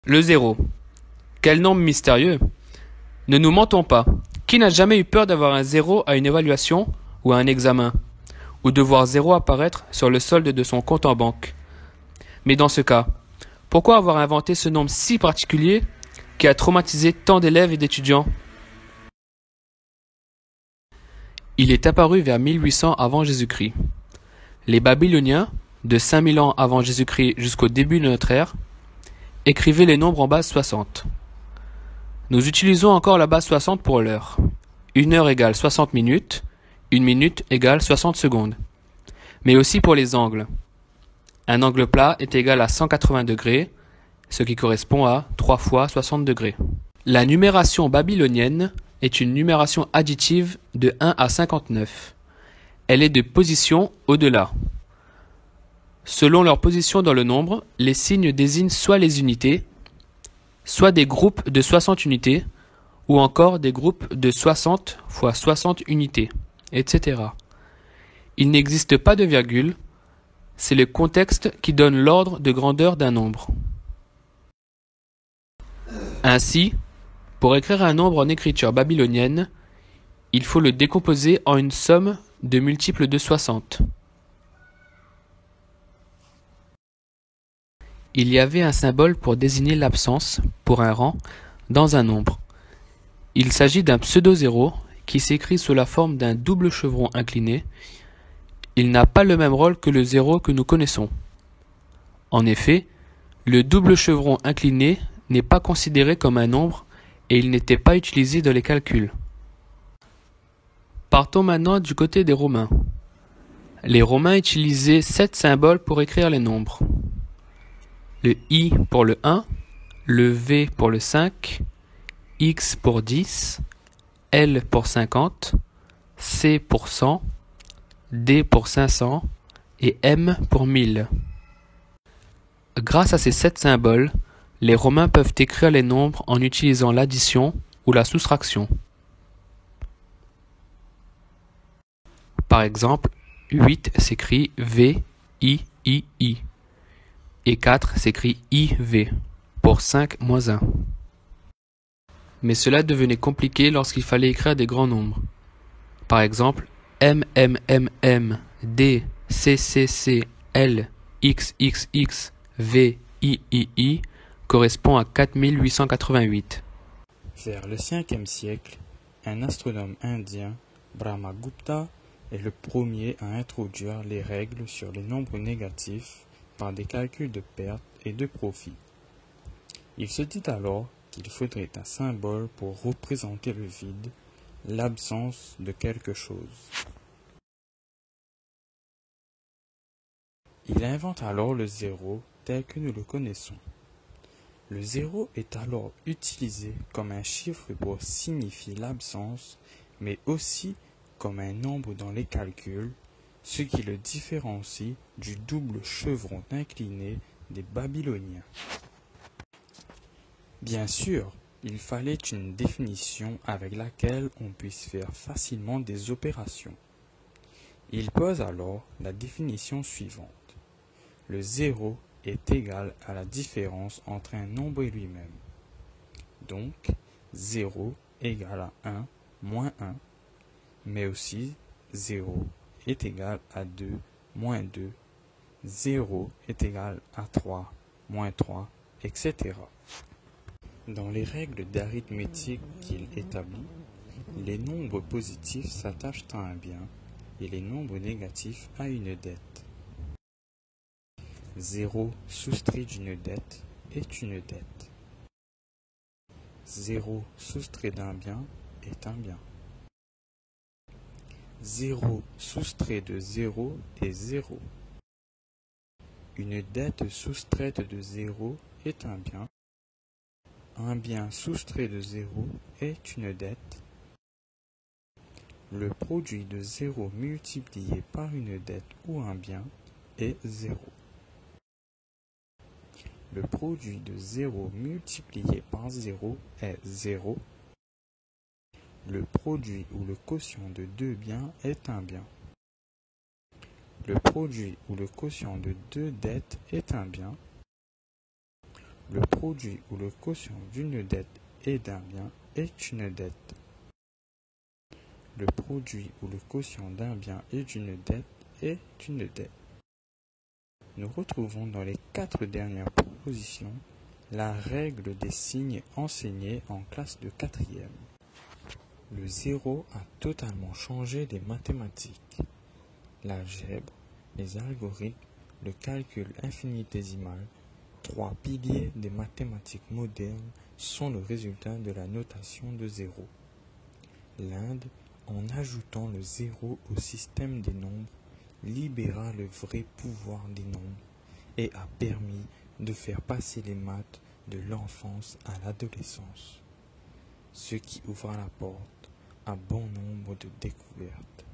Le zéro. Quel nombre mystérieux! Ne nous mentons pas. Qui n'a jamais eu peur d'avoir un zéro à une évaluation ou à un examen, ou de voir zéro apparaître sur le solde de son compte en banque? Mais dans ce cas, pourquoi avoir inventé ce nombre si particulier qui a traumatisé tant d'élèves et d'étudiants? Il est apparu vers 1800 avant Jésus-Christ. Les Babyloniens, de 5000 ans avant Jésus-Christ jusqu'au début de notre ère, écrivaient les nombres en base 60. Nous utilisons encore la base 60 pour l'heure. Une heure égale 60 minutes, une minute égale 60 secondes. Mais aussi pour les angles. Un angle plat est égal à 180 degrés, ce qui correspond à 3 fois 60 degrés. La numération babylonienne est une numération additive de 1 à 59. Elle est de position au-delà. Selon leur position dans le nombre, les signes désignent soit les unités, soit des groupes de 60 unités, ou encore des groupes de 60 fois 60 unités, etc. Il n'existe pas de virgule, c'est le contexte qui donne l'ordre de grandeur d'un nombre. Ainsi, pour écrire un nombre en écriture babylonienne, il faut le décomposer en une somme de multiples de 60. Il y avait un symbole pour désigner l'absence, pour un rang, dans un nombre. Il s'agit d'un pseudo-zéro qui s'écrit sous la forme d'un double chevron incliné. Il n'a pas le même rôle que le zéro que nous connaissons. En effet, le double chevron incliné n'est pas considéré comme un nombre et il n'était pas utilisé dans les calculs. Partons maintenant du côté des Romains. Les Romains utilisaient 7 symboles pour écrire les nombres. Le I pour le 1, le V pour le 5, X pour 10, L pour 50, C pour 100, D pour 500 et M pour 1000. Grâce à ces 7 symboles, les Romains peuvent écrire les nombres en utilisant l'addition ou la soustraction. Par exemple, 8 s'écrit V, I, I, I. Et 4 s'écrit IV, pour 5 moins 1. Mais cela devenait compliqué lorsqu'il fallait écrire des grands nombres. Par exemple, M, M, M, M, D, C, C, C, L, X, X, X, V, I, I, I correspond à 4888. Vers le 5e siècle, un astronome indien, Brahmagupta, est le premier à introduire les règles sur les nombres négatifs par des calculs de pertes et de profits. Il se dit alors qu'il faudrait un symbole pour représenter le vide, l'absence de quelque chose. Il invente alors le zéro tel que nous le connaissons. Le zéro est alors utilisé comme un chiffre pour signifier l'absence, mais aussi comme un nombre dans les calculs, ce qui le différencie du double chevron incliné des Babyloniens. Bien sûr, il fallait une définition avec laquelle on puisse faire facilement des opérations. Il pose alors la définition suivante. Le zéro est égal à la différence entre un nombre et lui-même. Donc, 0 égale à 1 moins 1, mais aussi 0 est égal à 2 moins 2, 0 est égal à 3 moins 3, etc. Dans les règles d'arithmétique qu'il établit, les nombres positifs s'attachent à un bien et les nombres négatifs à une dette. 0 soustrait d'une dette est une dette. 0 soustrait d'un bien est un bien. 0 soustrait de 0 est 0. Une dette soustraite de 0 est un bien. Un bien soustrait de 0 est une dette. Le produit de 0 multiplié par une dette ou un bien est 0. Le produit de 0 multiplié par 0 est 0. Le produit ou le quotient de deux biens est un bien. Le produit ou le quotient de deux dettes est un bien. Le produit ou le quotient d'une dette et d'un bien est une dette. Le produit ou le quotient d'un bien et d'une dette est une dette. Nous retrouvons dans les 4 dernières propositions la règle des signes enseignée en classe de 4e. Le zéro a totalement changé les mathématiques. L'algèbre, les algorithmes, le calcul infinitésimal, 3 piliers des mathématiques modernes, sont le résultat de la notation de zéro. L'Inde, en ajoutant le zéro au système des nombres, libéra le vrai pouvoir des nombres et a permis de faire passer les maths de l'enfance à l'adolescence, ce qui ouvra la porte à bon nombre de découvertes.